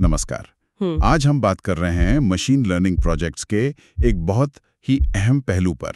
नमस्कार। आज हम बात कर रहे हैं मशीन लर्निंग प्रोजेक्ट्स के एक बहुत ही अहम पहलू पर,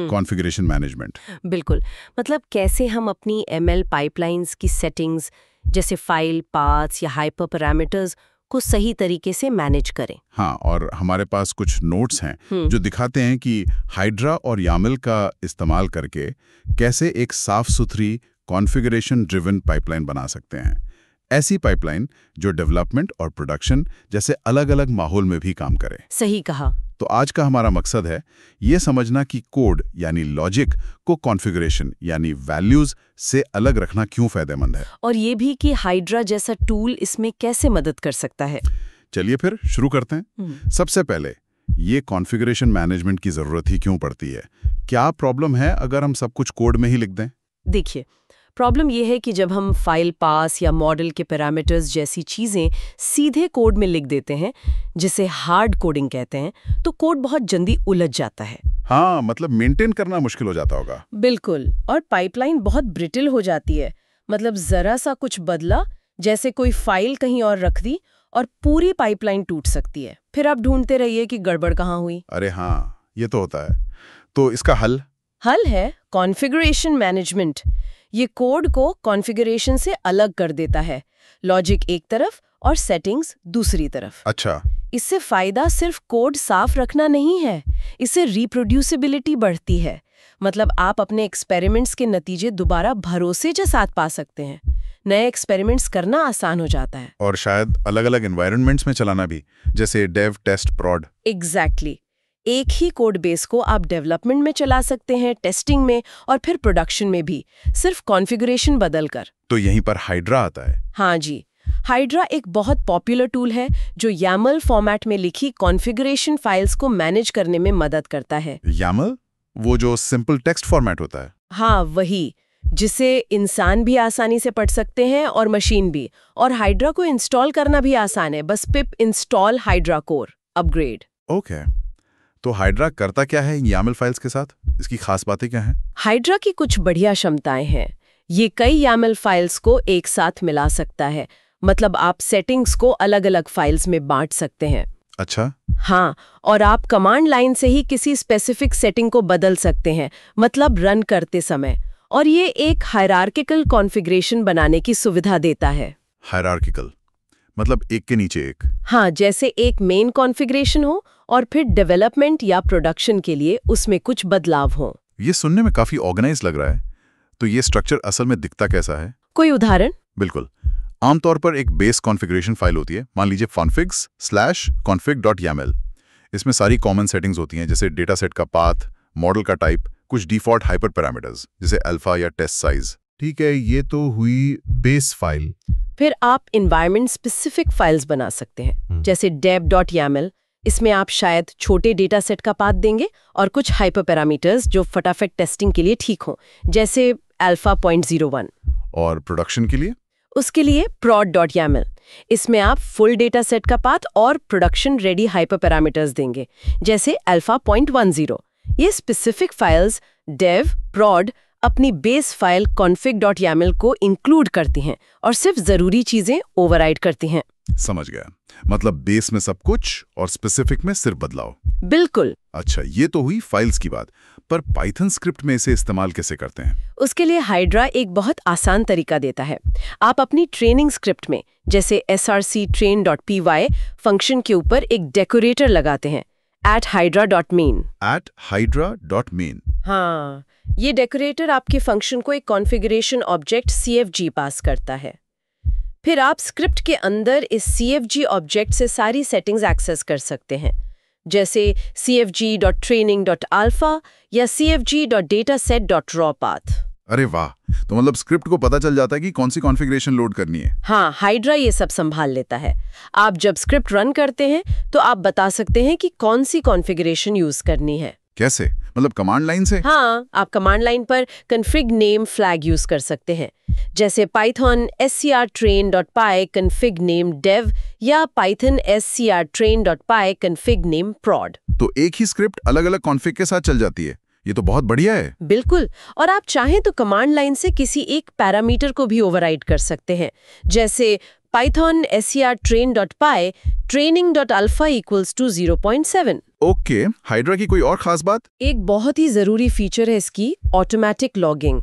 कॉन्फ़िगरेशन मैनेजमेंट। बिल्कुल, मतलब कैसे हम अपनी ML पाइपलाइंस की सेटिंग्स जैसे फाइल, पाथ्स या हाइपर पैरामीटर्स को सही तरीके से मैनेज करें। हाँ, और हमारे पास कुछ नोट्स हैं जो दिखाते हैं कि हाइड्रा और यामल का इस्तेमाल करके कैसे एक साफ सुथरी कॉन्फ़िगरेशन ड्रिवन पाइपलाइन बना सकते हैं। ऐसी पाइपलाइन जो डेवलपमेंट और प्रोडक्शन जैसे अलग-अलग माहौल में भी काम करे। सही कहा। तो आज का हमारा मकसद है ये समझना कि कोड यानी लॉजिक को कॉन्फ़िगरेशन यानी वैल्यूज से अलग रखना क्यों फायदेमंद है, और ये भी कि हाइड्रा जैसा टूल इसमें कैसे मदद कर सकता है। चलिए फिर शुरू करते हैं। सबसे पहले ये कॉन्फ़िगरेशन मैनेजमेंट की जरूरत ही क्यों पड़ती है? क्या प्रॉब्लम है अगर हम सब कुछ कोड में ही लिख दें? देखिए, प्रॉब्लम यह है कि जब हम फाइल पास या मॉडल के पैरामीटर्स जैसी चीजें सीधे कोड में लिख देते हैं, जिसे हार्ड कोडिंग कहते हैं, तो कोड बहुत जल्दी उलझ जाता है। हाँ, मतलब मेंटेन करना मुश्किल हो जाता होगा। बिल्कुल, और पाइपलाइन बहुत ब्रिटल हो जाती है। मतलब जरा सा कुछ बदला, जैसे कोई फाइल कहीं और रख दी, और पूरी पाइपलाइन टूट सकती है। फिर आप ढूंढते रहिए कि गड़बड़ कहाँ हुई। अरे हाँ, ये तो होता है। तो इसका हल है कॉन्फ़िगरेशन मैनेजमेंट। ये कोड को कॉन्फ़िगरेशन से अलग कर देता है, लॉजिक एक तरफ और सेटिंग्स दूसरी तरफ। अच्छा। इससे फायदा सिर्फ कोड साफ रखना नहीं है, इससे रिप्रोड्यूसिबिलिटी बढ़ती है। मतलब आप अपने एक्सपेरिमेंट्स के नतीजे दोबारा भरोसे के साथ पा सकते हैं। नए एक्सपेरिमेंट्स करना आसान हो जाता है। और शायद अलग-अलग एनवायरनमेंट्स में चलाना भी, जैसे डेव, टेस्ट, प्रॉड। एग्जैक्टली। एक ही कोड बेस को आप डेवलपमेंट में चला सकते हैं, टेस्टिंग में, और फिर प्रोडक्शन में भी, सिर्फ कॉन्फ़िगरेशन बदलकर। तो यहीं पर हाइड्रा आता है। हाँ जी, हाइड्रा एक बहुत पॉपुलर टूल है जो YAML फॉर्मेट में लिखी कॉन्फ़िगरेशन फाइल्स को मैनेज करने में मदद करता है। YAML? वो जो सिंपल टेक्स्ट फॉर्मेट होता है? हाँ, वही, जिसे इंसान भी आसानी से पढ़ सकते हैं और मशीन भी। और हाइड्रा को इंस्टॉल करना भी आसान है, बस पिप install hydra core upgrade. Okay. तो हाइड्रा करता क्या है YAML फाइल्स के साथ? इसकी खास बातें क्या हैं? हाइड्रा की कुछ बढ़िया क्षमताएं हैं। ये कई YAML फाइल्स को एक साथ मिला सकता है। मतलब आप सेटिंग्स को अलग-अलग फाइल्स में बांट सकते हैं। अच्छा। हाँ, और आप कमांड लाइन से ही किसी स्पेसिफिक सेटिंग को बदल सकते हैं, मतलब रन करते समय। और ये एक हायरार्किकल कॉन्फ़िगरेशन बनाने की सुविधा देता है। हायरार्किकल मतलब एक के नीचे एक? हाँ, जैसे एक मेन कॉन्फ़िगरेशन हो और फिर डेवलपमेंट या प्रोडक्शन के लिए उसमें कुछ बदलाव हो। ये सुनने में काफी ऑर्गेनाइज लग रहा है। तो ये स्ट्रक्चर असल में दिखता कैसा है? कोई उदाहरण? बिल्कुल। आमतौर पर एक बेस कॉन्फ़िगरेशन फाइल होती है, मान लीजिए configs/config.yaml। इसमें सारी कॉमन सेटिंग्स होती हैं, जैसे डेटा सेट का पाथ, मॉडल का टाइप, कुछ डिफ़ॉल्ट हाइपर पैरामीटर्स जैसे अल्फा या टेस्ट साइज। ठीक है, ये तो हुई बेस फाइल। फिर आप एनवायरनमेंट स्पेसिफिक फाइल्स बना सकते हैं, जैसे dev.yaml। इसमें आप शायद छोटे डेटा सेट का पाथ देंगे और कुछ हाइपर पैरामीटर्स जो फटाफट टेस्टिंग के लिए ठीक हो, जैसे alpha.01। और प्रोडक्शन के लिए? उसके लिए prod.yaml। इसमें आप फुल डेटा सेट का पाथ और प्रोडक्शन रेडी हाइपर पैरामीटर्स देंगे, जैसे alpha.10। ये स्पेसिफिक फाइल्स dev, prod अपनी बेस फाइल config.yaml को इंक्लूड करती हैं और सिर्फ जरूरी चीजें ओवरराइड करती हैं। समझ गया, मतलब बेस में सब कुछ और स्पेसिफिक में सिर्फ बदलाव। बिल्कुल। अच्छा, ये तो हुई फाइल्स की बात, पर पाइथन स्क्रिप्ट में इसे इस्तेमाल कैसे करते हैं? उसके लिए हाइड्रा एक बहुत आसान तरीका देता है। आप अपनी ट्रेनिंग स्क्रिप्ट में, जैसे src_train.py फंक्शन के ऊपर एक डेकोरेटर लगाते हैं, @hydra.main। @hydra.main। हाँ, ये डेकोरेटर आपके फंक्शन को एक कॉन्फ़िगरेशन ऑब्जेक्ट CFG पास करता है। फिर आप स्क्रिप्ट के अंदर इस CFG ऑब्जेक्ट से सारी सेटिंग्स एक्सेस कर सकते हैं, जैसे cfg.training.alpha या cfg.dataset.raw path। अरे वाह, तो मतलब स्क्रिप्ट को पता चल जाता है कि कौन सी कॉन्फ़िगरेशन लोड करनी है। हाँ, हाइड्रा ये सब संभाल लेता है। आप जब स्क्रिप्ट रन करते हैं तो आप बता सकते हैं कि कौन सी कॉन्फ़िगरेशन यूज करनी है। कैसे? मतलब कमांड लाइन से? हाँ, आप कमांड लाइन पर config name फ्लैग यूज कर सकते हैं, जैसे python scrtrain.py config name dev या python scrtrain.py config name prod। तो एक ही स्क्रिप्ट अलग-अलग कॉन्फ़िग के साथ चल जाती है। ये तो बहुत बढ़िया है। बिल्कुल, और आप चाहें तो कमांड लाइन से किसी एक पैरामीटर को भी ओवरराइड कर सकते हैं, जैसे Python ser_train.py training.alpha equals to 0.7। Okay, hydra की कोई और खास बात? एक बहुत ही ज़रूरी फीचर है इसकी ऑटोमेटिक लॉगिंग।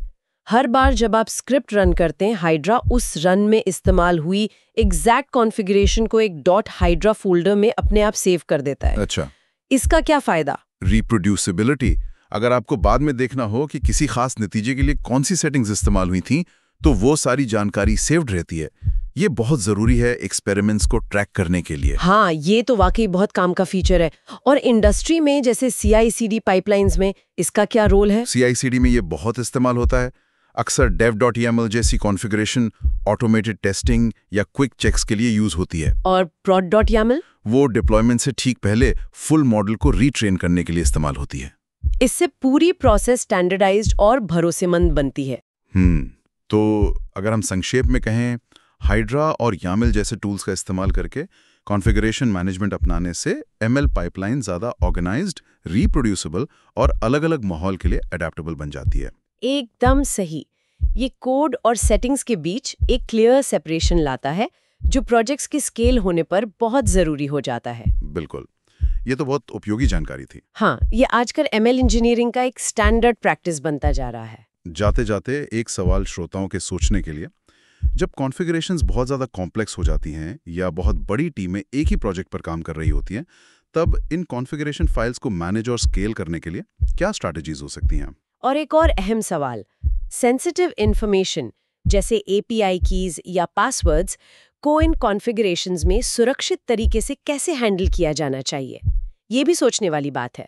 हर बार जब आप स्क्रिप्ट रन करते हैं, हाइड्रा उस रन में इस्तेमाल हुई एग्जैक्ट कॉन्फ़िगरेशन को एक .hydra फोल्डर में अपने आप सेव कर देता है। अच्छा, इसका क्या फ़ायदा? रिप्रोड्यूसिबिलिटी। अगर आपको बाद में देखना हो कि किसी खास नतीजे के लिए कौन सी सेटिंग्स इस्तेमाल हुई थी, तो वो सारी जानकारी सेव्ड रहती है। ये बहुत ज़रूरी है एक्सपेरिमेंट्स को ट्रैक करने के लिए। हाँ, ये तो वाकई बहुत काम का फीचर है। और इंडस्ट्री में जैसे CI/CD पाइपलाइंस में इसका क्या रोल है? CI/CD में ये बहुत इस्तेमाल होता है। अक्सर dev.yaml जैसी कॉन्फ़िगरेशन ऑटोमेटेड टेस्टिंग या क्विक चेक्स के लिए यूज होती है। और prod.yaml? वो डिप्लॉयमेंट से ठीक पहले फुल मॉडल को रीट्रेन करने के लिए इस्तेमाल होती है। इससे पूरी प्रोसेस स्टैंडर्डाइज्ड और भरोसेमंद बनती है। तो अगर हम संक्षेप में कहें, हाइड्रा और यामिल जैसे टूल्स का इस्तेमाल करके कॉन्फ़िगरेशन मैनेजमेंट अपनाने से ML पाइपलाइन ज़्यादा ऑर्गेनाइज्ड, रिप्रोड्यूसिबल और अलग-अलग माहौल के लिए अडेप्टेबल बन जाती है। एकदम सही। ये कोड और सेटिंग्स के बीच एक क्लियर सेपरेशन लाता है, जो प्रोजेक्ट्स के स्केल होने पर बहुत ज़रूरी हो जाता है। बिल्कुल, ये तो बहुत उपयोगी जानकारी थी। हाँ, ये आजकल ML इंजीनियरिंग का एक स्टैंडर्ड प्रैक्टिस बनता जा रहा है। जाते जाते एक सवाल श्रोताओं के सोचने के लिए, जब कॉन्फ़िगरेशंस बहुत ज़्यादा कॉम्प्लेक्स हो जाती हैं या बहुत बड़ी टीमें एक ही प्रोजेक्ट पर काम कर रही होती हैं, तब इन कॉन्फ़िगरेशन फाइल्स को मैनेज और स्केल करने के लिए क्या स्ट्रैटेजीज हो सकती हैं? और एक और अहम सवाल, सेंसिटिव इंफॉर्मेशन जैसे API कीज या पासवर्ड्स को इन कॉन्फ़िगरेशंस में सुरक्षित तरीके से कैसे हैंडल किया जाना चाहिए, ये भी सोचने वाली बात है।